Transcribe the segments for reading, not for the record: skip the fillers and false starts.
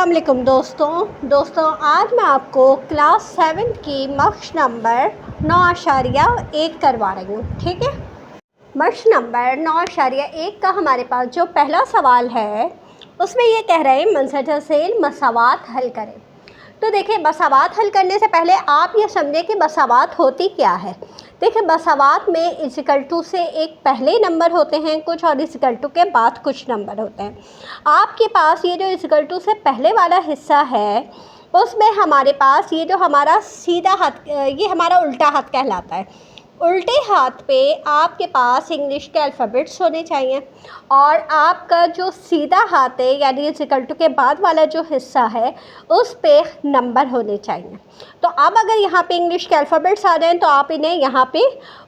अस्सलाम वालेकुम दोस्तों आज मैं आपको क्लास 7 की मश्क नंबर 9.1 करवा रही हूँ। ठीक है, मश्क नंबर 9.1 का हमारे पास जो पहला सवाल है उसमें ये कह रहे हैं मुंसजल मसावात हल करें। तो देखिए, मसावात हल करने से पहले आप ये समझें कि मसावात होती क्या है। देखिए, मसावात में इज़िकल टू से एक पहले नंबर होते हैं कुछ, और इज़िकल टू के बाद कुछ नंबर होते हैं। आपके पास ये जो इज़िकल टू से पहले वाला हिस्सा है उसमें हमारे पास ये जो हमारा सीधा हाथ, ये हमारा उल्टा हाथ कहलाता है। उल्टे हाथ पे आपके पास इंग्लिश के अल्फ़ाबेट्स होने चाहिए, और आपका जो सीधा हाथ है यानी इक्वल टू के बाद वाला जो हिस्सा है उस पे नंबर होने चाहिए। तो अब अगर यहाँ पे इंग्लिश के अल्फ़ाबेट्स आ जाएँ तो आप इन्हें यहाँ पे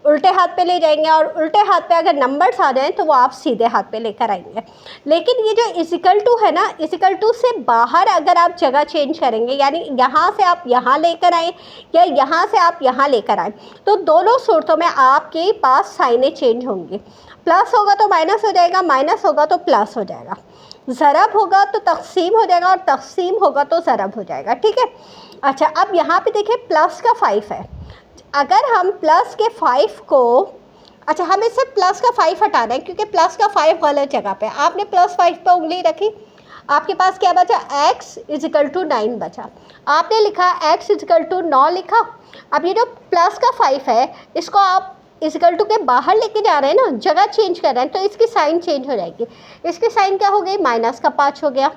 उल्टे हाथ पे ले जाएंगे, और उल्टे हाथ पे अगर नंबर्स आ जाएँ तो वो आप सीधे हाथ पे लेकर आएंगे। लेकिन ये जो इक्वल टू है ना, इक्वल टू से बाहर अगर आप जगह चेंज करेंगे, यानी यहाँ से आप यहाँ लेकर आएँ या यहाँ से आप यहाँ लेकर आएँ, तो दोनों सूरतों में आपके पास साइनें चेंज होंगी। प्लस होगा तो माइनस हो जाएगा, माइनस होगा तो प्लस हो जाएगा, ज़रब होगा तो तक़सीम हो जाएगा, और तक़सीम होगा तो ज़रब हो जाएगा। ठीक है। अच्छा, अब यहाँ पे देखिए प्लस का 5 है। अगर हम प्लस के 5 को, अच्छा हम इससे प्लस का 5 हटा दें क्योंकि प्लस का 5 गलत जगह पे। आपने प्लस 5 पर उंगली रखी, आपके पास क्या बचा, x इज़िकल टू 9 बचा। आपने लिखा x इज़िकल टू 9 लिखा। अब ये जो प्लस का 5 है इसको आप इज़िकल टू के बाहर लेके जा रहे हैं ना, जगह चेंज कर रहे हैं, तो इसकी साइन चेंज हो जाएगी। इसकी साइन क्या हो गई, माइनस का 5 हो गया।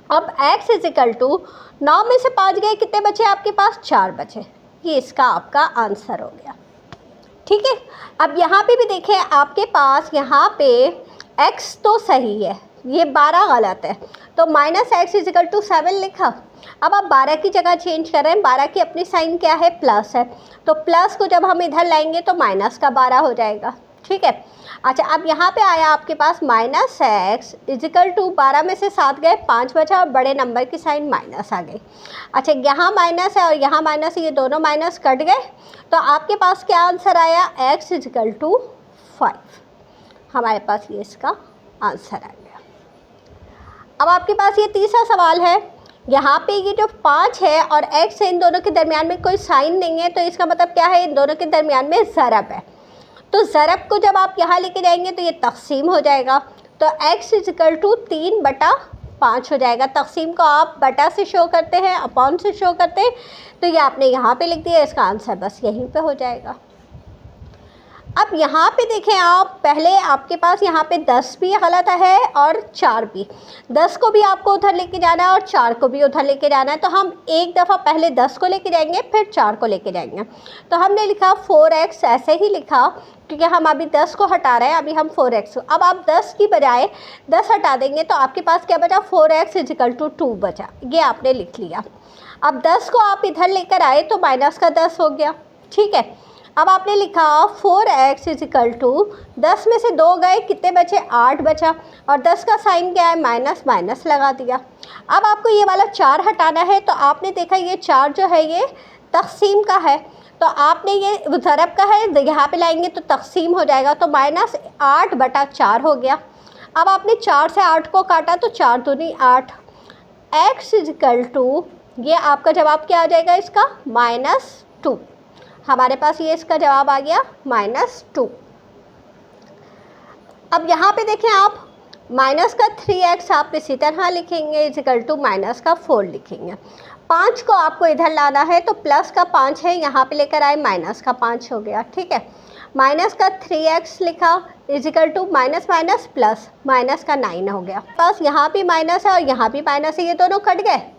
अब x इज़िकल टू 9 में से 5 गए, कितने बचे आपके पास, 4 बचे। ये इसका आपका आंसर हो गया। ठीक है। अब यहाँ पे भी देखें, आपके पास यहाँ पे x तो सही है, ये 12 गलत है, तो माइनस एक्स इज़िकल टू 7 लिखा। अब आप 12 की जगह चेंज कर रहे हैं, 12 की अपनी साइन क्या है, प्लस है, तो प्लस को जब हम इधर लाएंगे तो माइनस का 12 हो जाएगा। ठीक है। अच्छा, अब यहाँ पे आया आपके पास माइनस एक्स इज़िकल टू 12 में से 7 गए, 5 बचा, और बड़े नंबर की साइन माइनस आ गई। अच्छा, यहाँ माइनस है और यहाँ माइनस है, ये दोनों माइनस कट गए, तो आपके पास क्या आंसर आया, x इज़िकल टू 5। हमारे पास ये इसका आंसर आ गया। अब आपके पास ये तीसरा सवाल है। यहाँ पे ये जो 5 है और x है, इन दोनों के दरमियान में कोई साइन नहीं है, तो इसका मतलब क्या है, इन दोनों के दरमियान में ज़रब है। तो ज़रब को जब आप यहाँ लेके जाएंगे तो ये तक़सीम हो जाएगा, तो x इज़िकल टू 3/5 हो जाएगा। तक़सीम को आप बटा से शो करते हैं, अपॉन से शो करते हैं, तो ये आपने यहाँ पे लिख दिया, इसका आंसर बस यहीं पे हो जाएगा। अब यहाँ पे देखें आप, पहले आपके पास यहाँ पे 10 भी गलत है और 4 भी। 10 को भी आपको उधर लेके जाना है और 4 को भी उधर लेके जाना है, तो हम एक दफ़ा पहले 10 को लेके जाएंगे फिर 4 को लेके जाएंगे। तो हमने लिखा 4x, ऐसे ही लिखा क्योंकि हम अभी 10 को हटा रहे हैं, अभी हम 4x। अब आप 10 की बजाय 10 हटा देंगे तो आपके पास क्या बचा, 4x इज़िकल टू 2 बचा, ये आपने लिख लिया। अब 10 को आप इधर लेकर आए तो माइनस का 10 हो गया। ठीक है। अब आपने लिखा 4x इज़िकल टू 10 में से 2 गए, कितने बचे, 8 बचा, और 10 का साइन क्या है, माइनस, माइनस लगा दिया। अब आपको ये वाला 4 हटाना है, तो आपने देखा ये 4 जो है ये तक़सीम का है, तो आपने ये ज़रब का है, यहाँ पे लाएंगे तो तक़सीम हो जाएगा, तो माइनस 8/4 हो गया। अब आपने 4 से 8 को काटा तो 4 दूनी 8, x इज़िकल टू, ये आपका जवाब क्या आ जाएगा इसका, -2। हमारे पास ये इसका जवाब आ गया -2। अब यहाँ पे देखें आप, माइनस का 3x आप इसी तरह लिखेंगे, इज़िकल टू माइनस का 4 लिखेंगे। 5 को आपको इधर लाना है, तो प्लस का 5 है, यहाँ पे लेकर आए, माइनस का 5 हो गया। ठीक है। माइनस का 3x लिखा, is equal to minus minus plus, minus का 9 हो गया। बस यहाँ भी माइनस है और यहाँ भी माइनस है, ये दोनों कट गए।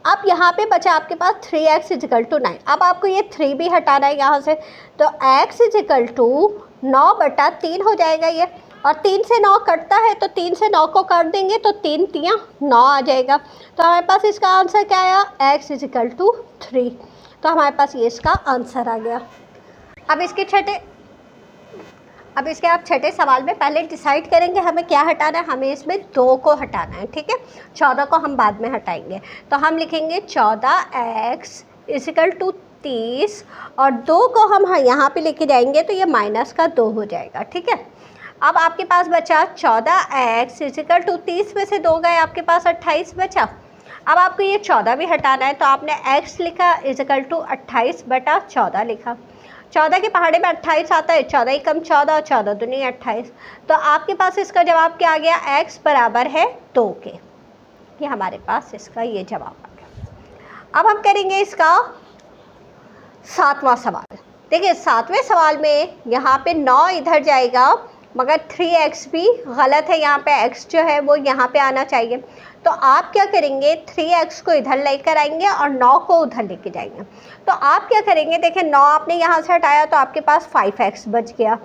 अब यहाँ पे बचा आपके पास 3x इज़िकल टू 9। अब आपको ये 3 भी हटाना है यहाँ से, तो x इज़िकल टू 9/3 हो जाएगा ये, और 3 से 9 कटता है, तो 3 से 9 को काट देंगे तो 3 3 9 आ जाएगा। तो हमारे पास इसका आंसर क्या आया, x इज़िकल टू 3। तो हमारे पास ये इसका आंसर आ गया। अब इसके आप छठे सवाल में पहले डिसाइड करेंगे हमें क्या हटाना है। हमें इसमें 2 को हटाना है। ठीक है, 14 को हम बाद में हटाएंगे, तो हम लिखेंगे 14x इज़िकल टू 30, और 2 को हम यहाँ पे लेके जाएंगे तो ये माइनस का 2 हो जाएगा। ठीक है। अब आपके पास बचा 14x इज़िकल टू 30 में से 2 गए, आपके पास 28 बचा। अब आपको ये 14 भी हटाना है, तो आपने x लिखा इजिकल टू 28/14 लिखा। 14 के पहाड़े में 28 आता है, 14 ही कम 14 और 14 दूनी 28। तो आपके पास इसका जवाब क्या आ गया, x बराबर है 2 के। ये हमारे पास इसका ये जवाब आ गया। अब हम करेंगे इसका 7वां सवाल। देखिए 7वें सवाल में यहाँ पे 9 इधर जाएगा, मगर 3x भी गलत है, यहाँ पे x जो है वो यहाँ पे आना चाहिए। तो आप क्या करेंगे, 3x को इधर लेकर आएंगे और 9 को उधर लेके जाएंगे। तो आप क्या करेंगे, देखिए 9 आपने यहाँ से हटाया तो आपके पास 5x बच गया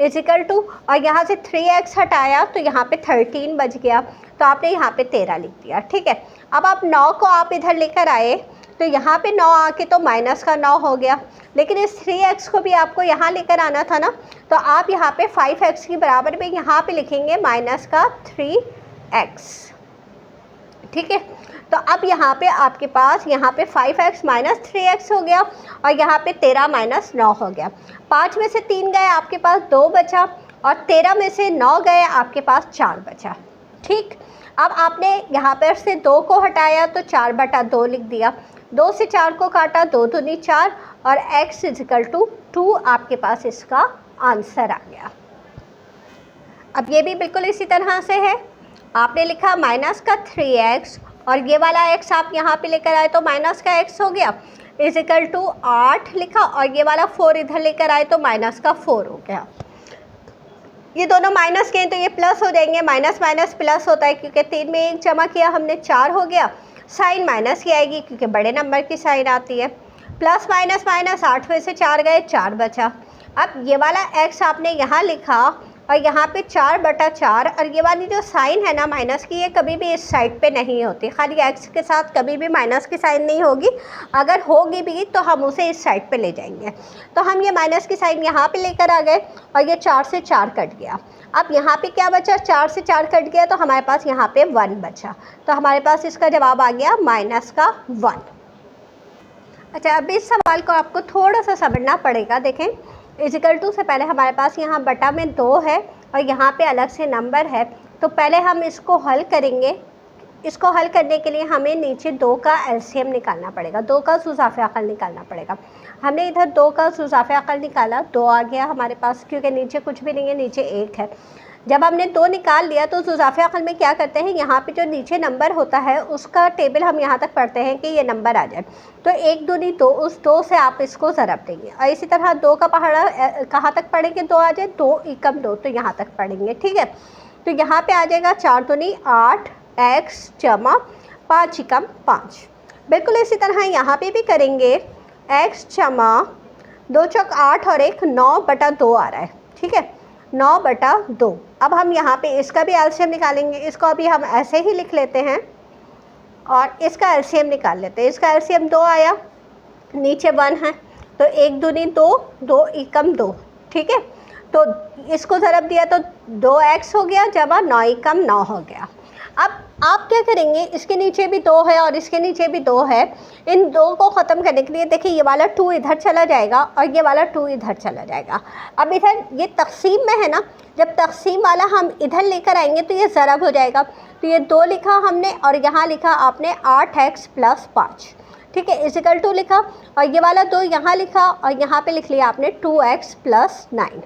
इजिकल टू, और यहाँ से 3x हटाया तो यहाँ पे 13 बच गया, तो आपने यहाँ पे 13 लिख दिया। ठीक है, अब आप 9 को आप इधर लेकर आए तो यहाँ पे 9 आके तो माइनस का 9 हो गया, लेकिन इस 3x को भी आपको यहाँ लेकर आना था ना, तो आप यहाँ पे 5x की बराबर में यहाँ पे लिखेंगे माइनस का 3x। ठीक है, तो अब यहाँ पे आपके पास यहाँ पे 5x माइनस 3x हो गया, और यहाँ पे 13 माइनस 9 हो गया। 5 में से 3 गए, आपके पास 2 बचा, और 13 में से 9 गए, आपके पास 4 बचा। ठीक, अब आपने यहाँ पर से 2 को हटाया तो 4/2 लिख दिया, 2 से 4 को काटा, 2 दूनी 4, और x इजिकल टू 2 आपके पास इसका आंसर आ गया। अब ये भी बिल्कुल इसी तरह से है, आपने लिखा माइनस का 3x, और ये वाला x आप यहाँ पे लेकर आए तो माइनस का x हो गया इजिकल टू 8 लिखा, और ये वाला 4 इधर लेकर आए तो माइनस का 4 हो गया। ये दोनों माइनस के हैं तो ये प्लस हो जाएंगे, माइनस माइनस प्लस होता है, क्योंकि 3 में 1 जमा किया हमने 4 हो गया। साइन माइनस की आएगी क्योंकि बड़े नंबर की साइन आती है। प्लस माइनस माइनस, 8 में से 4 गए, 4 बचा। अब ये वाला x आपने यहाँ लिखा, और यहाँ पे 4/4, और ये वाली जो साइन है ना माइनस की, ये कभी भी इस साइड पे नहीं होती, खाली x के साथ कभी भी माइनस की साइन नहीं होगी, अगर होगी भी तो हम उसे इस साइड पे ले जाएंगे। तो हम ये माइनस की साइन यहाँ पे लेकर आ गए, और ये 4 से 4 कट गया। अब यहाँ पे क्या बचा, 4 से 4 कट गया, तो हमारे पास यहाँ पे 1 बचा, तो हमारे पास इसका जवाब आ गया माइनस का 1। अच्छा, अब इस सवाल को आपको थोड़ा सा समझना पड़ेगा। देखें, इजिकल टू से पहले हमारे पास यहाँ बटा में 2 है, और यहाँ पे अलग से नंबर है, तो पहले हम इसको हल करेंगे। इसको हल करने के लिए हमें नीचे 2 का एलसीएम निकालना पड़ेगा, 2 का सुज़ाफ़े अक़ल निकालना पड़ेगा। हमने इधर 2 का सुज़ाफ़े अक़ल निकाला, 2 आ गया हमारे पास, क्योंकि नीचे कुछ भी नहीं है, नीचे 1 है। जब हमने 2 निकाल लिया तो सुज़ाफ़े अक़ल में क्या करते हैं, यहाँ पे जो नीचे नंबर होता है उसका टेबल हम यहाँ तक पढ़ते हैं कि ये नंबर आ जाए, तो 1 दूनी 2, उस 2 से आप इसको ज़रब देंगे, और इसी तरह 2 का पहाड़ा कहाँ तक पढ़ेंगे, 2 आ जाए, 2 एकम 2, तो यहाँ तक पढ़ेंगे। ठीक है, तो यहाँ पे आ जाएगा 4 दूनी 8 x जमा 5 एकम 5। बिल्कुल इसी तरह यहाँ पे भी करेंगे, x जमा 2 चौक 8 और 1 9/2 आ रहा है। ठीक है, 9/2। अब हम यहाँ पे इसका भी एलसीएम निकालेंगे, इसको अभी हम ऐसे ही लिख लेते हैं, और इसका एलसीएम निकाल लेते हैं। इसका एलसीएम 2 आया, नीचे 1 है, तो 1 दूनी 2, 2 एकम 2। ठीक है, तो इसको ज़रब दिया तो 2x हो गया, जमा 9 एकम 9 हो गया। अब आप क्या करेंगे, इसके नीचे भी 2 है और इसके नीचे भी 2 है, इन 2 को ख़त्म करने के लिए देखिए ये वाला 2 इधर चला जाएगा और ये वाला 2 इधर चला जाएगा। अब इधर ये तक़सीम में है ना, जब तक़सीम वाला हम इधर लेकर आएंगे तो ये ज़रब हो जाएगा, तो ये 2 लिखा हमने, और यहाँ लिखा आपने 8x + 5। ठीक है, इजिकल टू लिखा, और ये वाला 2 यहाँ लिखा, और यहाँ पे लिख लिया आपने 2x + 9।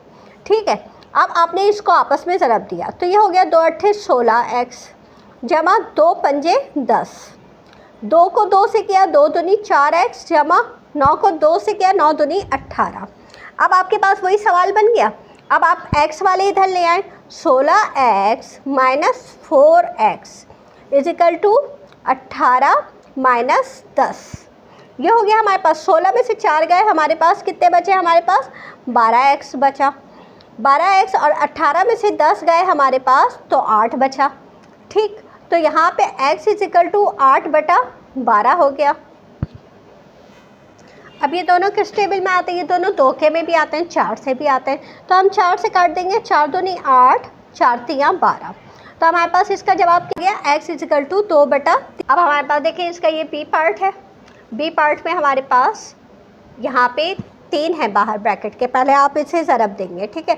ठीक है, अब आपने इसको आपस में ज़रब दिया, तो ये हो गया 2 8 16x जमा 2 पंजे 10। 2 को 2 से किया, 2 दूनी 4x जमा 9 को 2 से किया, 9 दूनी 18। अब आपके पास वही सवाल बन गया। अब आप x वाले इधर ले आए, 16x - 4x इजिकल टू 18 - 10। ये हो गया हमारे पास। 16 में से 4 गए, हमारे पास कितने बचे, हमारे पास 12x बचा। 12x, और 18 में से 10 गए हमारे पास, तो 8 बचा। ठीक, तो यहाँ पे x इजिकल टू 8/12 हो गया। अब ये दोनों किस टेबल में आते हैं, ये दोनों 2 के में भी आते हैं, 4 से भी आते हैं, तो हम 4 से काट देंगे, 4 दूनी 8, 4 तियाँ 12। तो हमारे पास इसका जवाब क्या गया, x इजिकल टू 2/3। अब हमारे पास देखिए इसका ये बी पार्ट है। बी पार्ट में हमारे पास यहाँ पे 3 है बाहर ब्रैकेट के, पहले आप इसे ज़रब देंगे। ठीक है,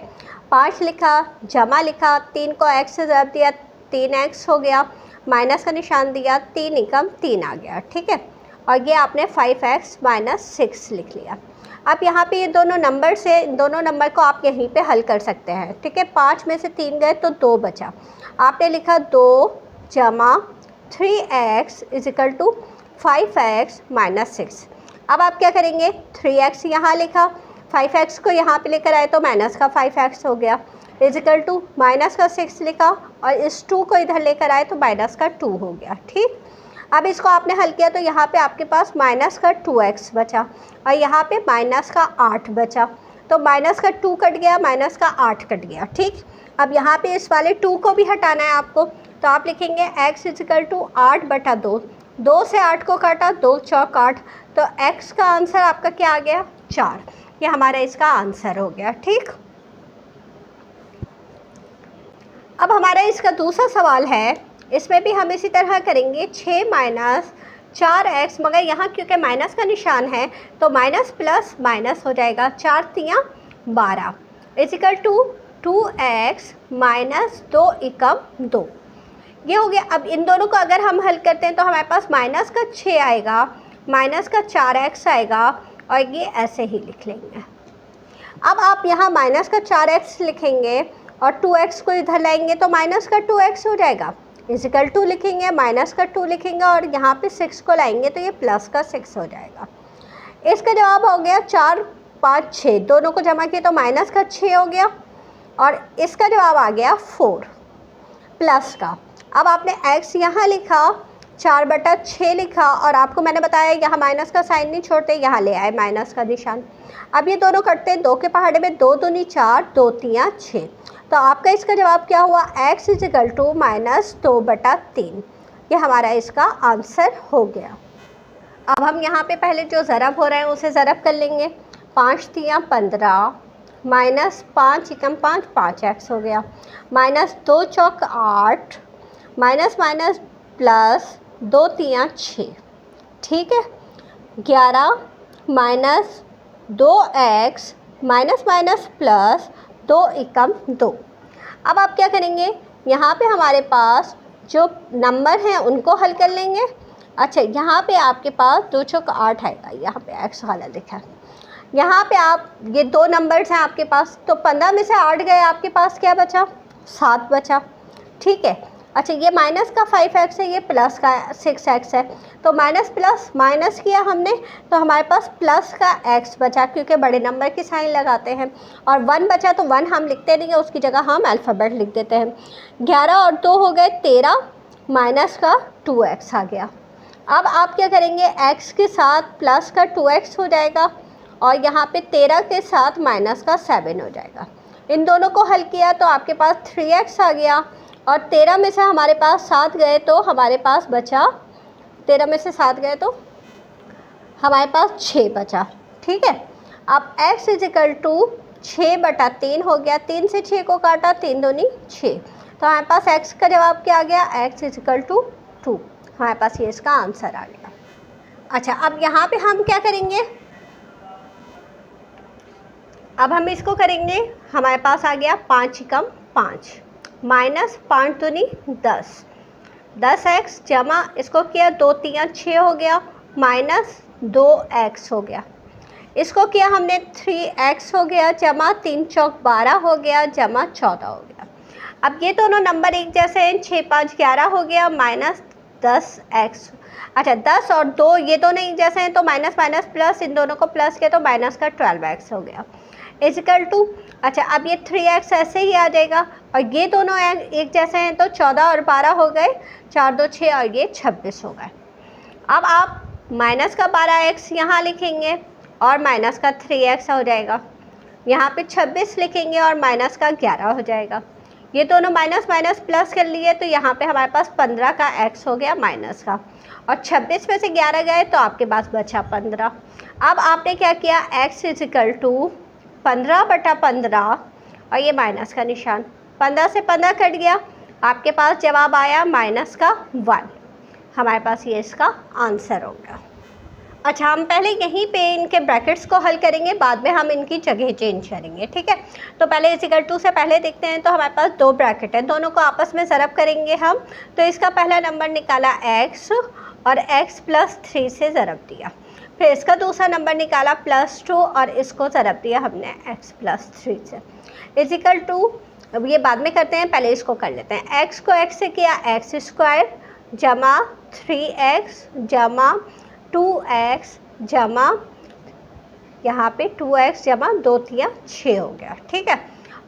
5 लिखा, जमा लिखा, 3 को x से ज़रब दिया, 3x हो गया। माइनस का निशान दिया, 3 एकम 3 आ गया, ठीक है। और ये आपने 5x माइनस 6 लिख लिया। अब यहाँ पे ये दोनों नंबर से, दोनों नंबर को आप यहीं पे हल कर सकते हैं, ठीक है। 5 में से 3 गए तो 2 बचा। आपने लिखा 2 जमा 3x is equal to 5x minus 6। अब आप क्या करेंगे, 3x यहाँ लिखा, 5x को यहाँ पे लेकर आए तो माइनस का 5x हो गया, इज इक्वल टू माइनस का 6 लिखा और इस 2 को इधर लेकर आए तो माइनस का 2 हो गया, ठीक। अब इसको आपने हल किया तो यहाँ पे आपके पास माइनस का 2x बचा और यहाँ पे माइनस का 8 बचा। तो माइनस का 2 कट गया, माइनस का 8 कट गया, ठीक। अब यहाँ पे इस वाले 2 को भी हटाना है आपको, तो आप लिखेंगे x इज इक्वल टू 8/2। 2 से 8 को काटा, 2 चौक 8, तो x का आंसर आपका क्या आ गया, 4। ये हमारा इसका आंसर हो गया, ठीक। अब हमारा इसका दूसरा सवाल है, इसमें भी हम इसी तरह करेंगे। 6 माइनस 4x, मगर यहाँ क्योंकि माइनस का निशान है तो माइनस प्लस माइनस हो जाएगा, 4 तियाँ 12 is equal to 2x minus 2 एकम 2। ये हो गया। अब इन दोनों को अगर हम हल करते हैं तो हमारे पास माइनस का 6 आएगा, माइनस का 4x आएगा और ये ऐसे ही लिख लेंगे। अब आप यहाँ माइनस का 4x लिखेंगे और 2x को इधर लाएंगे तो माइनस का 2x हो जाएगा, इजिकल 2 लिखेंगे, माइनस का 2 लिखेंगे और यहाँ पे 6 को लाएंगे तो ये प्लस का 6 हो जाएगा। इसका जवाब हो गया 4 5 6, दोनों को जमा किए तो माइनस का 6 हो गया और इसका जवाब आ गया 4 प्लस का। अब आपने x यहाँ लिखा, 4/6 लिखा और आपको मैंने बताया यहाँ माइनस का साइन नहीं छोड़ते, यहाँ ले आए माइनस का निशान। अब ये दोनों कटते हैं 2 के पहाड़े में, 2 दूनी 4, 2 तियाँ 6, तो आपका इसका जवाब क्या हुआ, x इज इक्वल टू -2/3। ये हमारा इसका आंसर हो गया। अब हम यहाँ पे पहले जो ज़रब हो रहे हैं उसे ज़रब कर लेंगे। 5 तियाँ 15 माइनस 5 एकम 5, 5x हो गया, माइनस 2 चौक 8, माइनस माइनस प्लस 2 तियाँ 6, ठीक है। 11 minus 2x minus minus plus 2 एकम 2। अब आप क्या करेंगे, यहाँ पे हमारे पास जो नंबर हैं उनको हल कर लेंगे। अच्छा, यहाँ पे आपके पास 2 चौक 8 आएगा, यहाँ पे x वाला लिखा है। यहाँ पे आप ये 2 नंबर्स हैं आपके पास, तो 15 में से 8 गए, आपके पास क्या बचा, 7 बचा, ठीक है। अच्छा, ये माइनस का 5x है, ये प्लस का 6x है, तो माइनस प्लस माइनस किया हमने तो हमारे पास प्लस का x बचा, क्योंकि बड़े नंबर की साइन लगाते हैं। और 1 बचा तो 1 हम लिखते नहीं है, उसकी जगह हम अल्फ़ाबेट लिख देते हैं। 11 और 2 हो गए 13, माइनस का 2x आ गया। अब आप क्या करेंगे, x के साथ प्लस का 2x हो जाएगा और यहाँ पे 13 के साथ माइनस का 7 हो जाएगा। इन दोनों को हल किया तो आपके पास 3x आ गया और 13 में से हमारे पास 7 गए तो हमारे पास बचा, 13 में से 7 गए तो हमारे पास 6 बचा, ठीक है। अब x इज इक्वल टू 6/3 हो गया, 3 से 6 को काटा, 3 दूनी 6, तो हमारे पास x का जवाब क्या आ गया, x इज इक्वल टू 2। हमारे पास ये इसका आंसर आ गया। अच्छा, अब यहाँ पे हम क्या करेंगे, अब हम इसको करेंगे, हमारे पास आ गया 5 एकम 5 माइनस 5 दूनी 10, 10x जमा इसको किया 2 तियाँ 6 हो गया, माइनस 2x हो गया। इसको किया हमने 3x हो गया, जमा 3 चौक 12 हो गया, जमा 14 हो गया। अब ये दोनों नंबर एक जैसे हैं, 6 5 11 हो गया, माइनस 10x। अच्छा, 10 और 2 ये दोनों एक जैसे हैं तो माइनस माइनस प्लस, इन दोनों को प्लस किया तो माइनस का 12x हो गया, इजिकल टू। अच्छा, अब ये 3x ऐसे ही आ जाएगा और ये दोनों एक जैसे हैं तो 14 और 12 हो गए, 4 2 6 और ये 26 हो गए। अब आप माइनस का 12x यहाँ लिखेंगे और माइनस का 3x हो जाएगा, यहाँ पे 26 लिखेंगे और माइनस का 11 हो जाएगा। ये दोनों माइनस माइनस प्लस कर लिए तो यहाँ पे हमारे पास 15 का x हो गया माइनस का, और 26 में से 11 गए तो आपके पास बचा 15। अब आपने क्या किया, x इज इक्वल टू 15/15 और ये माइनस का निशान, 15 से 15 कट गया, आपके पास जवाब आया माइनस का 1। हमारे पास ये इसका आंसर हो गया। अच्छा, हम पहले यहीं पे इनके ब्रैकेट्स को हल करेंगे, बाद में हम इनकी जगह चेंज करेंगे, ठीक है। तो पहले इक्वल टू से पहले देखते हैं, तो हमारे पास दो ब्रैकेट है, दोनों को आपस में ज़रब करेंगे हम। तो इसका पहला नंबर निकाला x और x प्लस 3 से ज़रब दिया। फिर इसका दूसरा नंबर निकाला +2 और इसको ज़रब दिया हमने x प्लस 3 से। इक्वल टू, अब ये बाद में करते हैं, पहले इसको कर लेते हैं। x को x से किया x² जमा 3x जमा 2x जमा यहाँ पे 2x जमा 2 3 6 हो गया, ठीक है।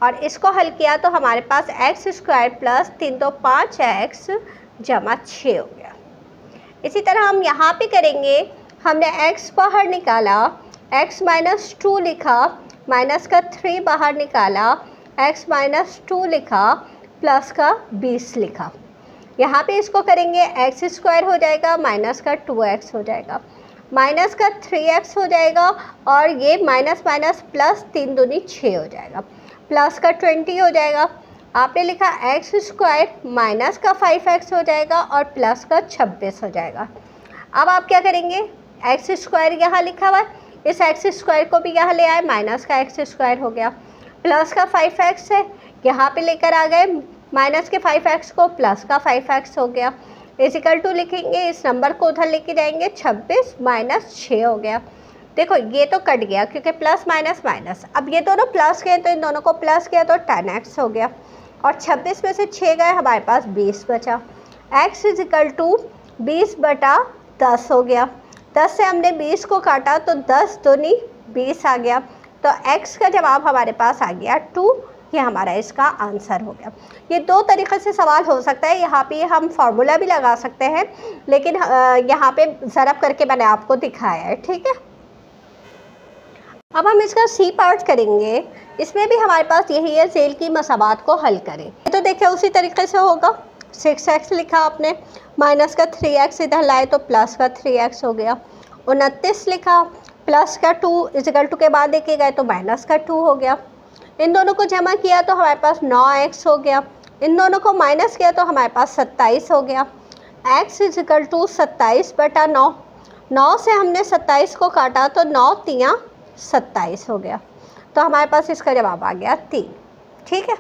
और इसको हल किया तो हमारे पास x² प्लस 3 2 5x जमा 6 हो गया। इसी तरह हम यहाँ पे करेंगे, हमने x बाहर निकाला, x माइनस 2 लिखा, माइनस का 3 बाहर निकाला, x माइनस 2 लिखा, प्लस का 20 लिखा। यहाँ पे इसको करेंगे, x² हो जाएगा, माइनस का 2x हो जाएगा, माइनस का 3x हो जाएगा, और ये माइनस माइनस प्लस 3 दूनी 6 हो जाएगा, प्लस का 20 हो जाएगा। आपने लिखा x² माइनस का 5x हो जाएगा और प्लस का 26 हो जाएगा। अब आप क्या करेंगे, x² यहाँ लिखा हुआ है, इस x² को भी यहाँ ले आए, माइनस का x² हो गया, प्लस का 5x है, यहाँ पे लेकर आ गए माइनस के 5x को, प्लस का 5x हो गया। इक्वल टू लिखेंगे, इस नंबर को उधर लेके जाएंगे, 26 माइनस 6 हो गया। देखो ये तो कट गया क्योंकि प्लस माइनस माइनस, अब ये दोनों प्लस गए तो इन दोनों को प्लस किया तो 10x हो गया, और 26 में से 6 गए, हमारे पास 20 बचा। x इक्वल टू 20/10 हो गया। 10 से हमने 20 को काटा तो 10 दूनी 20 आ गया, तो x का जवाब हमारे पास आ गया 2। ये हमारा इसका आंसर हो गया। ये दो तरीक़े से सवाल हो सकता है, यहाँ पे हम फार्मूला भी लगा सकते हैं, लेकिन यहाँ पे ज़रब करके मैंने आपको दिखाया है, ठीक है। अब हम इसका सी पार्ट करेंगे, इसमें भी हमारे पास यही है, ज़ेल की मसाबात को हल करें। तो देखिए उसी तरीके से होगा, 6x लिखा आपने, माइनस का 3x इधर लाए तो प्लस का 3x हो गया। 29 लिखा, प्लस का 2 इक्वल टू के बाद देखे गए तो माइनस का 2 हो गया। इन दोनों को जमा किया तो हमारे पास 9x हो गया, इन दोनों को माइनस किया तो हमारे पास 27 हो गया। x इक्वल टू 27/9, 9 से हमने 27 को काटा तो 9 3 27 हो गया, तो हमारे पास इसका जवाब आ गया 3, ठीक है।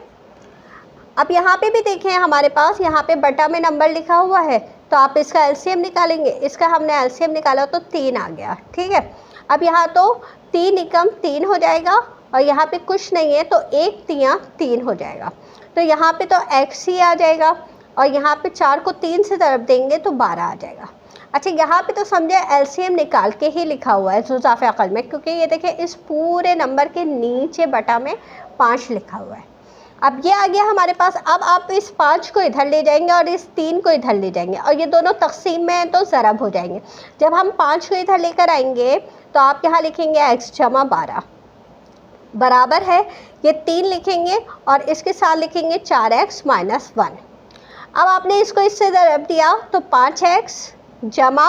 अब यहाँ पे भी देखें, हमारे पास यहाँ पे बटा में नंबर लिखा हुआ है, तो आप इसका एलसीएम निकालेंगे, इसका हमने एलसीएम निकाला तो 3 आ गया, ठीक है। अब यहाँ तो 3 एकम 3 हो जाएगा, और यहाँ पे कुछ नहीं है तो 1 3 3 हो जाएगा, तो यहाँ पे तो x ही आ जाएगा, और यहाँ पे 4 को 3 से ज़रब देंगे तो 12 आ जाएगा। अच्छा, यहाँ पे तो समझे एलसीएम निकाल के ही लिखा हुआ है जुज़ाफ़े अक़ल में, क्योंकि ये देखें इस पूरे नंबर के नीचे बटा में 5 लिखा हुआ है। अब ये आ गया हमारे पास। अब आप इस 5 को इधर ले जाएंगे और इस 3 को इधर ले जाएंगे, और ये दोनों तक़सीम में हैं तो ज़रब हो जाएंगे। जब हम 5 को इधर लेकर आएंगे तो आप यहाँ लिखेंगे x जमा 12 बराबर है, ये 3 लिखेंगे और इसके साथ लिखेंगे 4x माइनस 1। अब आपने इसको इससे ज़रब दिया तो 5x जमा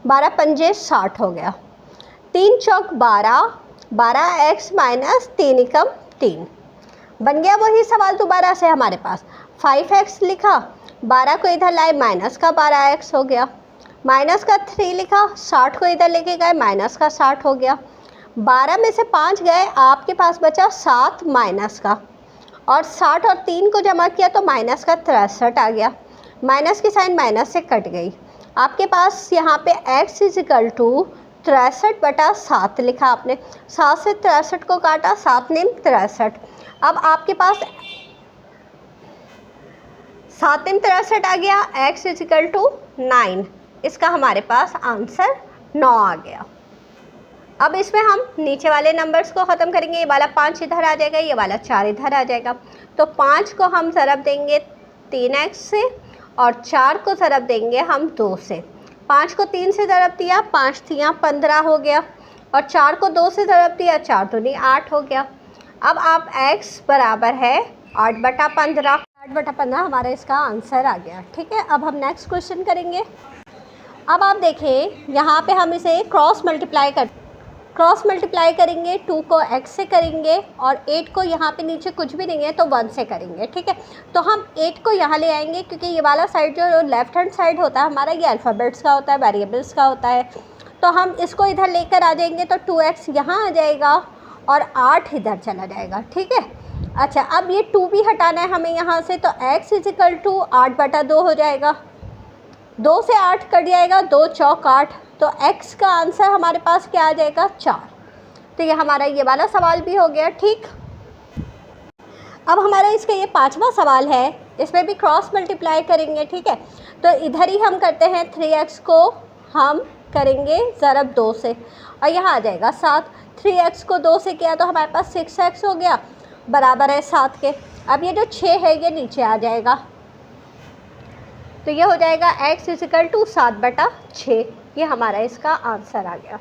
12 पंजे 60 हो गया, 3 चौक 12, 12x माइनस 3 एकम 3 बन गया। वही सवाल दोबारा से हमारे पास 5x लिखा, 12 को इधर लाए, माइनस का 12x हो गया, माइनस का 3 लिखा, 60 को इधर लेके गए, माइनस का 60 हो गया। 12 में से 5 गए, आपके पास बचा 7 माइनस का, और 60 और 3 को जमा किया तो माइनस का 63 आ गया, माइनस की साइन माइनस से कट गई। आपके पास यहाँ पे x इक्वल टू 63/7 लिखा आपने, 7 से 63 को काटा, 7 नेम 63। अब आपके पास 7 नेम 63 आ गया, x इक्वल टू 9, इसका हमारे पास आंसर 9 आ गया। अब इसमें हम नीचे वाले नंबर्स को ख़त्म करेंगे, ये वाला 5 इधर आ जाएगा, ये वाला 4 इधर आ जाएगा, तो 5 को हम ज़रब देंगे 3x से, और 4 को ज़रब देंगे हम 2 से। 5 को 3 से ज़रब दिया, 5 3 15 हो गया, और 4 को 2 से ज़रब दिया, 4 दूनी 8 हो गया। अब आप x बराबर है 8/15, 8/15 हमारा इसका आंसर आ गया, ठीक है। अब हम नेक्स्ट क्वेश्चन करेंगे। अब आप देखें यहाँ पे हम इसे क्रॉस मल्टीप्लाई करेंगे, 2 को x से करेंगे और 8 को यहाँ पे नीचे कुछ भी नहीं है तो 1 से करेंगे, ठीक है। तो हम 8 को यहाँ ले आएंगे, क्योंकि ये वाला साइड जो लेफ़्ट हैंड साइड होता है हमारा, ये अल्फ़ाबेट्स का होता है, वेरिएबल्स का होता है, तो हम इसको इधर लेकर आ जाएंगे तो 2x यहाँ आ जाएगा और 8 इधर चला जाएगा, ठीक है। अच्छा, अब ये 2 भी हटाना है हमें यहाँ से, तो x इजिकल टू 8/2 हो जाएगा। 2 से 8 कट जाएगा, 2 चौक 8, तो x का आंसर हमारे पास क्या आ जाएगा 4। तो ये हमारा ये वाला सवाल भी हो गया, ठीक। अब हमारा इसका ये 5वां सवाल है, इसमें भी क्रॉस मल्टीप्लाई करेंगे, ठीक है। तो इधर ही हम करते हैं 3x को हम करेंगे ज़रब 2 से और यहाँ आ जाएगा 7। 3x को 2 से किया तो हमारे पास 6x हो गया, बराबर है 7 के। अब ये जो 6 है ये नीचे आ जाएगा, तो ये हो जाएगा x इजिकल टू 7/6। ये हमारा इसका आंसर आ गया।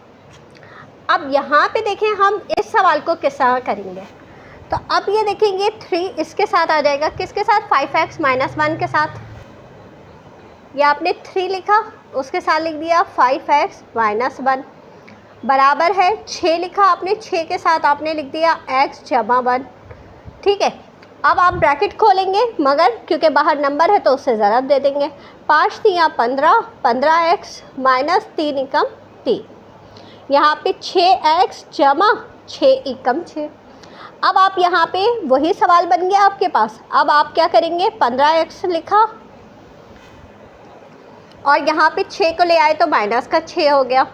अब यहाँ पे देखें हम इस सवाल को किस तरह करेंगे। तो अब ये देखेंगे 3 इसके साथ आ जाएगा, किसके साथ, 5x - 1 के साथ। ये आपने 3 लिखा, उसके साथ लिख दिया 5x - 1, बराबर है 6 लिखा आपने, 6 के साथ आपने लिख दिया x जमा 1, ठीक है। अब आप ब्रैकेट खोलेंगे, मगर क्योंकि बाहर नंबर है तो उससे ज़रब दे देंगे। 5 × 3 = 15, 15x - 3 एकम 3, यहाँ पे 6x जमा 6 एकम 6। अब आप यहाँ पे वही सवाल बन गया आपके पास। अब आप क्या करेंगे, 15x लिखा और यहाँ पे 6 को ले आए तो माइनस का 6 हो गया,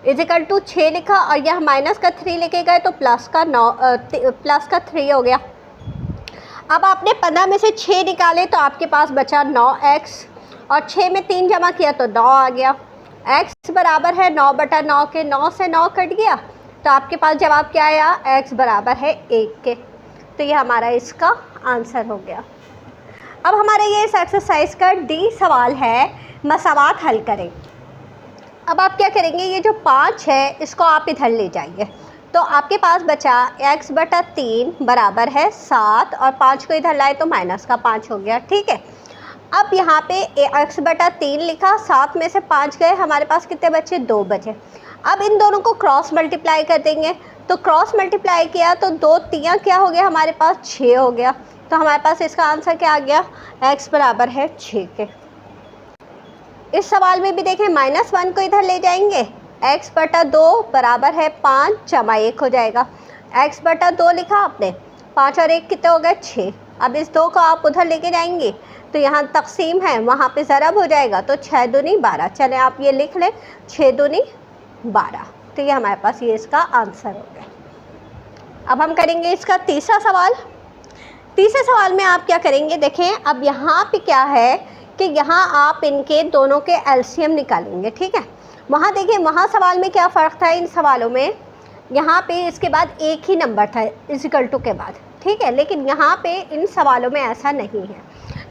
इजिकल टू 6 लिखा और यह माइनस का 3 लेके गए तो प्लस का 3 हो गया। अब आपने 15 में से 6 निकाले तो आपके पास बचा 9x और 6 में 3 जमा किया तो 9 आ गया। x बराबर है 9/9 के, 9 से 9 कट गया तो आपके पास जवाब क्या आया, x बराबर है 1 के। तो ये हमारा इसका आंसर हो गया। अब हमारे ये इस एक्सरसाइज का डी सवाल है, मसावात हल करें। अब आप क्या करेंगे, ये जो 5 है इसको आप इधर ले जाइए, तो आपके पास बचा x/3 बराबर है 7 और 5 को इधर लाए तो माइनस का 5 हो गया, ठीक है। अब यहाँ पे x/3 लिखा, 7 में से 5 गए, हमारे पास कितने बचे, 2 बचे। अब इन दोनों को क्रॉस मल्टीप्लाई कर देंगे, तो क्रॉस मल्टीप्लाई किया तो 2 × 3 क्या हो गया, हमारे पास 6 हो गया। तो हमारे पास इसका आंसर क्या आ गया, x बराबर है 6 के। इस सवाल में भी देखें, -1 को इधर ले जाएंगे, x/2 बराबर है 5 जमा 1 हो जाएगा। x/2 लिखा आपने, 5 और 1 कितने हो गए, 6। अब इस 2 को आप उधर लेके जाएंगे तो यहाँ तकसीम है, वहाँ पे ज़रब हो जाएगा, तो 6 दूनी 12। चलें आप ये लिख लें, 6 दूनी 12। तो ये हमारे पास ये इसका आंसर हो गया। अब हम करेंगे इसका तीसरा सवाल। तीसरे सवाल में आप क्या करेंगे, देखें अब यहाँ पे क्या है कि यहाँ आप इनके दोनों के एलसीएम निकालेंगे, ठीक है। वहाँ देखिए, वहाँ सवाल में क्या फ़र्क था, इन सवालों में यहाँ पे इसके बाद एक ही नंबर था इजिकल टू के बाद, ठीक है। लेकिन यहाँ पे इन सवालों में ऐसा नहीं है।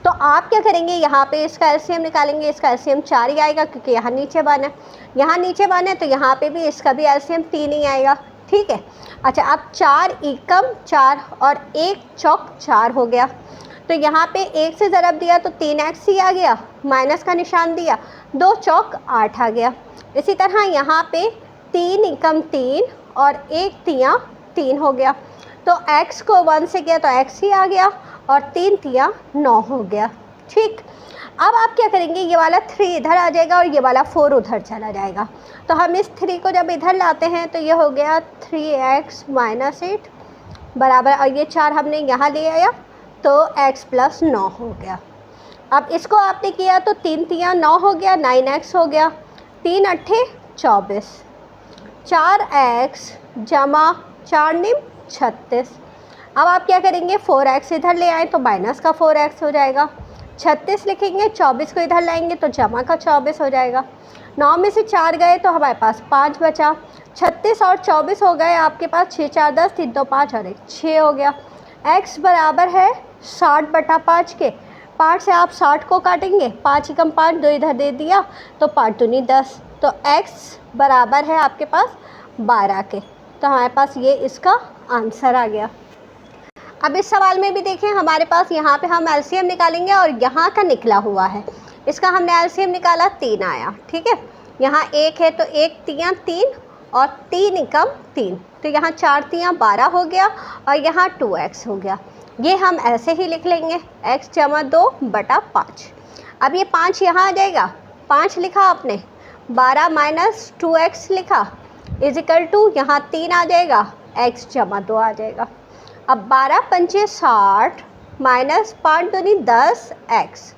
तो आप क्या करेंगे, यहाँ पे इसका एलसीएम निकालेंगे, इसका एलसीएम 4 ही आएगा क्योंकि यहाँ नीचे बना है, यहाँ नीचे बना है, तो यहाँ पे भी इसका भी एलसीएम 3 ही आएगा, ठीक है। अच्छा, अब 4 एकम 4 और 1 चौक 4 हो गया, तो यहाँ पे 1 से ज़रब दिया तो 3x ही आ गया, माइनस का निशान दिया, 2 चौक 8 आ गया। इसी तरह यहाँ पे 3 एकम 3 और 1 तियाँ 3 हो गया, तो x को 1 से किया तो x ही आ गया और 3 तियाँ 9 हो गया, ठीक। अब आप क्या करेंगे, ये वाला 3 इधर आ जाएगा और ये वाला 4 उधर चला जाएगा। तो हम इस 3 को जब इधर लाते हैं तो ये हो गया 3x - 8 बराबर, और ये 4 हमने यहाँ ले आया तो x + 9 हो गया। अब इसको आपने किया तो 3 तियाँ 9 हो गया, 9x हो गया, 3 × 8 = 24, 4x जमा 4 × 9 = 36। अब आप क्या करेंगे, 4x इधर ले आए तो माइनस का 4x हो जाएगा, 36 लिखेंगे, 24 को इधर लाएंगे तो जमा का 24 हो जाएगा। 9 में से 4 गए तो हमारे पास 5 बचा, 36 और 24 हो गए आपके पास, 6 × 4 = 10, 3 × 2 = 5 और 1 6 हो गया। x बराबर है 60/5 के, 5 से आप 60 को काटेंगे, 5 एकम 5, 2 इधर दे दिया तो 5 दूनी 10, तो x बराबर है आपके पास 12 के। तो हमारे पास ये इसका आंसर आ गया। अब इस सवाल में भी देखें, हमारे पास यहाँ पे हम एलसीएम निकालेंगे और यहाँ का निकला हुआ है, इसका हमने एलसीएम निकाला 3 आया, ठीक है। यहाँ 1 है तो 1 तियाँ 3 और 3 एकम 3, तो यहाँ 4 तियाँ 12 हो गया और यहाँ 2x हो गया। ये हम ऐसे ही लिख लेंगे, x जमा 2/5। अब ये 5 यहाँ आ जाएगा, 5 लिखा आपने, 12 माइनस 2x लिखा इजिकल टू यहाँ 3 आ जाएगा, x जमा 2 आ जाएगा। अब 12 पंचे 60 माइनस 5 दूनी 10 x,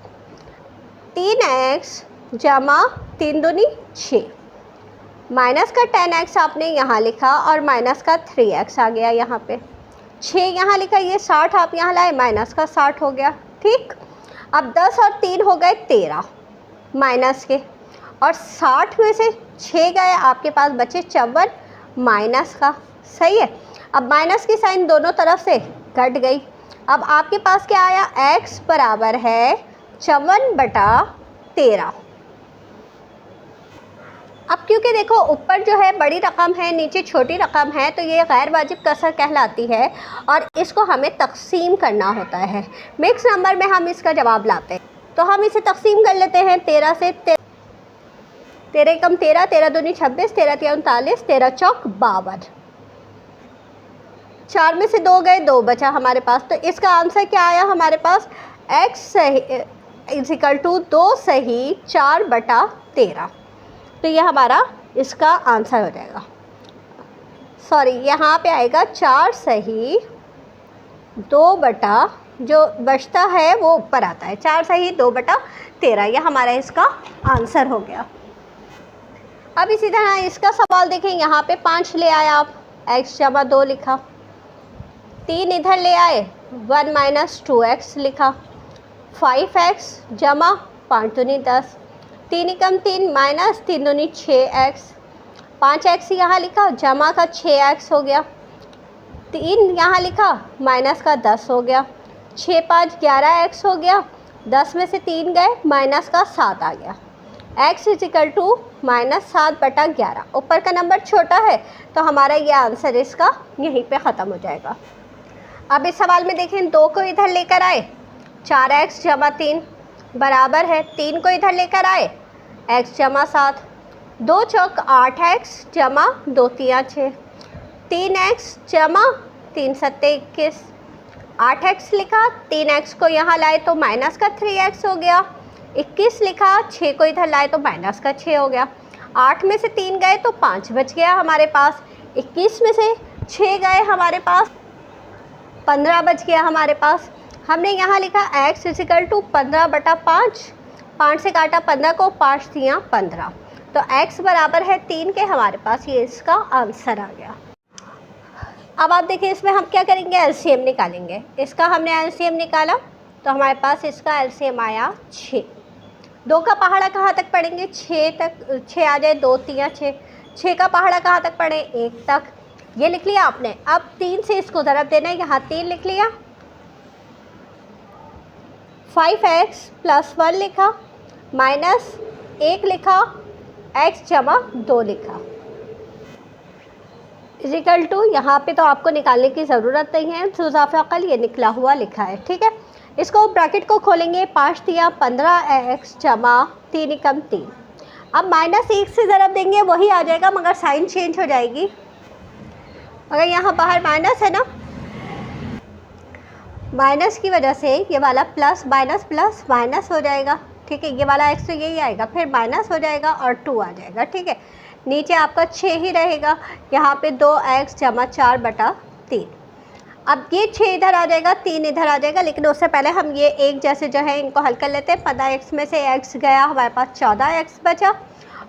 3x जमा 3 दूनी 6, माइनस का 10x आपने यहाँ लिखा और माइनस का 3x आ गया यहाँ पे, 6 यहाँ लिखा, ये 60 आप यहाँ लाए, माइनस का 60 हो गया। ठीक, अब 10 और 3 हो गए 13 माइनस के, और 60 में से 6 गए, आपके पास बचे 54 माइनस का। सही है, अब माइनस की साइन दोनों तरफ से कट गई। अब आपके पास क्या आया, x बराबर है 54/13। अब क्योंकि देखो ऊपर जो है बड़ी रकम है, नीचे छोटी रकम है, तो ये गैर वाजिब कसर कहलाती है और इसको हमें तकसीम करना होता है। मिक्स नंबर में हम इसका जवाब लाते हैं, तो हम इसे तकसीम कर लेते हैं 13 से। 13 कम 13, 13 दूनी 26, 13 तिया 39, 13 चौक 52, 4 में से 2 गए, 2 बचा हमारे पास। तो इसका आंसर क्या आया हमारे पास, x सही इजिकल टू 2 सही 4/13। तो ये हमारा इसका आंसर हो जाएगा। सॉरी, यहाँ पे आएगा 4 सही 2 बटा, जो बचता है वो ऊपर आता है, 4 सही 2/13, यह हमारा इसका आंसर हो गया। अब इसी तरह इसका सवाल देखें, यहाँ पे 5 ले आए आप, x जमा 2 लिखा, 3 इधर ले आए, 1 माइनस 2x लिखा, 5x जमा 5 दूनी 10, 3 एकम 3 माइनस 3 दूनी 6x, 5x यहाँ लिखा, जमा का 6x हो गया, 3 यहाँ लिखा, माइनस का 10 हो गया, 6 5 11x हो गया, 10 में से 3 गए, माइनस का 7 आ गया, x इजिकल टू -7/11। ऊपर का नंबर छोटा है तो हमारा ये आंसर इसका यहीं पे ख़त्म हो जाएगा। अब इस सवाल में देखें, 2 को इधर लेकर आए, 4x जमा 3 बराबर है, 3 को इधर लेकर आए, x जमा 7, 2 चौक 8x जमा 2 तिया 6, 3x जमा 3 सत्ते 21, 8x लिखा, 3x को यहाँ लाए तो माइनस का 3x हो गया, 21 लिखा, 6 को इधर लाए तो माइनस का 6 हो गया, 8 में से 3 गए तो 5 बच गया हमारे पास, 21 में से 6 गए हमारे पास 15 बच गया हमारे पास। हमने यहाँ लिखा x इजिकल टू 15/5, 5 से काटा 15 को, 5 तिया 15, तो x बराबर है 3 के, हमारे पास ये इसका आंसर आ गया। अब आप देखिए इसमें हम क्या करेंगे, एलसीएम निकालेंगे। इसका हमने एलसीएम निकाला तो हमारे पास इसका एलसीएम आया 6। 2 का पहाड़ा कहाँ तक पढ़ेंगे, 6 तक, 6 आ जाए, 2 तिया 6, 6 का पहाड़ा कहाँ तक पढ़े, 1 तक, ये लिख लिया आपने। अब 3 से इसको ज़रब देना है, यहाँ 3 लिख लिया, 5x + 1 लिखा, माइनस 1 लिखा, x जमा 2 लिखा, इजिकल टू, यहाँ पे तो आपको निकालने की ज़रूरत नहीं है, सुज़ाफ़ा अक़ल ये निकला हुआ लिखा है। ठीक है, इसको ब्रैकेट को खोलेंगे, 5 तिया 15x जमा 3 एकम 3, अब -1 से ज़रब देंगे, वही आ जाएगा मगर साइन चेंज हो जाएगी। अगर यहाँ बाहर माइनस है ना, माइनस की वजह से ये वाला प्लस माइनस प्लस माइनस हो जाएगा। ठीक है, ये वाला x तो यही आएगा, फिर माइनस हो जाएगा और 2 आ जाएगा। ठीक है, नीचे आपका 6 ही रहेगा, यहाँ पे 2x जमा 4/3। अब ये 6 इधर आ जाएगा, 3 इधर आ जाएगा, लेकिन उससे पहले हम ये एक जैसे जो है इनको हल कर लेते हैं। 15x में से x गया, हमारे पास 14x बचा,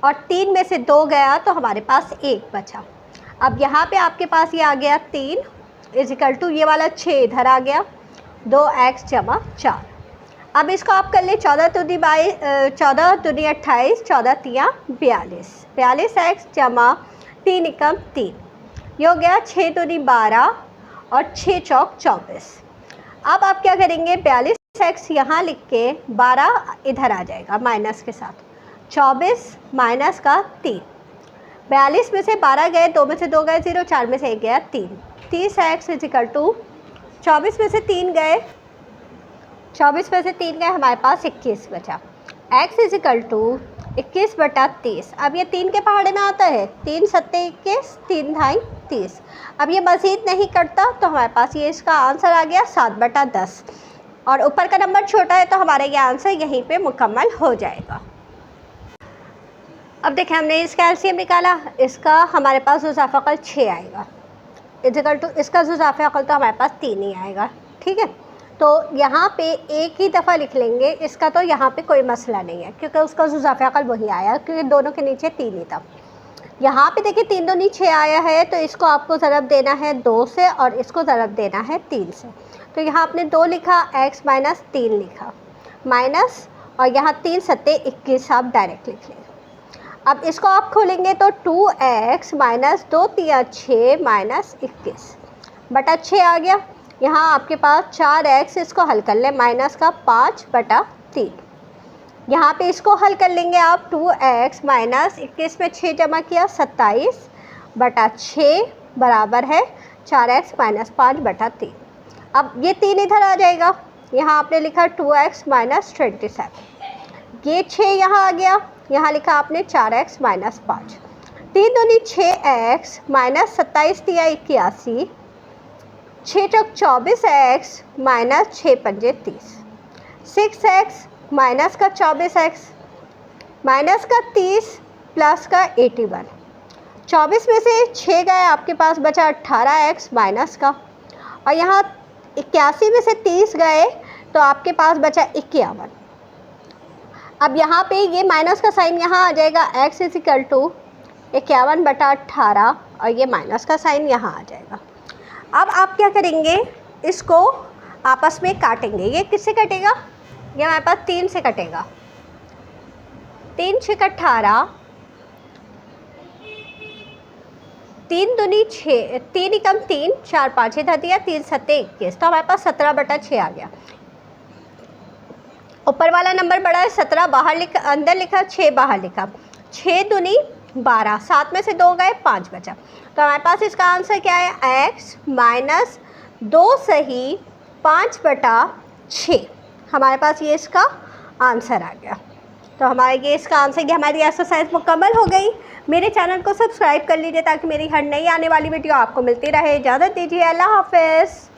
और 3 में से 2 गया तो हमारे पास 1 बचा। अब यहाँ पे आपके पास ये आ गया 3 इजिकल टू, ये वाला 6 इधर आ गया, 2x जमा 4। अब इसको आप कर ले, 14 दूनी 28, 14 तिया 42, 42x जमा 3 एकम 3, ये हो गया 6 दूनी 12 और 6 चौक 24। अब आप क्या करेंगे, 42x यहाँ लिख के 12 इधर आ जाएगा माइनस के साथ, 24 माइनस का 3, 42 में से 12 गए, 2 में से 2 गए 0, 4 में से 1 गया 3, 30x इजिकल टू, 24 में से 3 गए, 24 में से 3 गए, हमारे पास 21 बचा, x इजिकल टू 21/30। अब ये 3 के पहाड़े में आता है, 3 सत्ते 21, 3 धाई 30। अब ये मज़ीद नहीं कटता तो हमारे पास ये इसका आंसर आ गया 7/10, और ऊपर का नंबर छोटा है तो हमारा ये आंसर यहीं पे मुकम्मल हो जाएगा। अब देखें हमने इसका एलसीएम निकाला, इसका हमारे पास जुज़ाफ़ अक़ल 6 आएगा, इक्वल टू इसका जुज़ाफ़ अक़ल तो हमारे पास 3 ही आएगा। ठीक है, तो यहाँ पे एक ही दफ़ा लिख लेंगे, इसका तो यहाँ पे कोई मसला नहीं है क्योंकि उसका जुज़ाफ़ अक़ल वही आया, क्योंकि दोनों के नीचे 3 ही था। यहाँ पे देखिए 3 दूनी 6 आया है, तो इसको आपको ज़रब देना है 2 से और इसको ज़रब देना है 3 से। तो यहाँ आपने 2 लिखा, x माइनस 3 लिखा, माइनस और यहाँ 3 सत्ते 21 आप डायरेक्ट लिख लेंगे। अब इसको आप खोलेंगे तो 2x माइनस 2 तिया 6 माइनस 21 बटा 6 आ गया। यहाँ आपके पास 4x, इसको हल कर लें, माइनस का 5 बटा 3। यहाँ पे इसको हल कर लेंगे आप, 2x माइनस 21 में 6 जमा किया 27 बटा 6 बराबर है 4x माइनस 5 बटा 3। अब ये 3 इधर आ जाएगा, यहाँ आपने लिखा 2x माइनस 27, ये 6 यहाँ आ गया, यहाँ लिखा आपने 4x माइनस 5, 3 दूनी 6x माइनस 27 तिया 81, 6 चौक 24x माइनस 6 पंजे 30, 6x माइनस का 24x माइनस का 30 प्लस का 81, 24 में से 6 गए, आपके पास बचा 18x माइनस का, और यहाँ 81 में से 30 गए तो आपके पास बचा 51। अब यहाँ पे ये माइनस का साइन यहाँ आ जाएगा, x इज इक्वल टू 51 बटा 18 और ये माइनस का साइन यहाँ आ जाएगा। अब आप क्या करेंगे, इसको आपस में काटेंगे। ये किससे कटेगा, ये हमारे पास 3 से कटेगा, 3 छः 18, 3 दूनी 6, 3 एकम 3, 4 5 धर दिया, 3 सत्ते 21, तो हमारे पास 17 बटा 6 आ गया। ऊपर वाला नंबर बड़ा है 17, बाहर लिखा, अंदर लिखा 6 बाहर लिखा, 6 दूनी 12, 7 में से 2 गए 5 बचा, तो हमारे पास इसका आंसर क्या है, x माइनस 2 सही 5 बटा 6, हमारे पास ये इसका आंसर आ गया। तो हमारा ये इसका आंसर, ये हमारी एक्सरसाइज मुकम्मल हो गई। मेरे चैनल को सब्सक्राइब कर लीजिए ताकि मेरी हर नई आने वाली वीडियो आपको मिलती रहे। इजाज़त दीजिए, अल्लाह हाफ़िज़।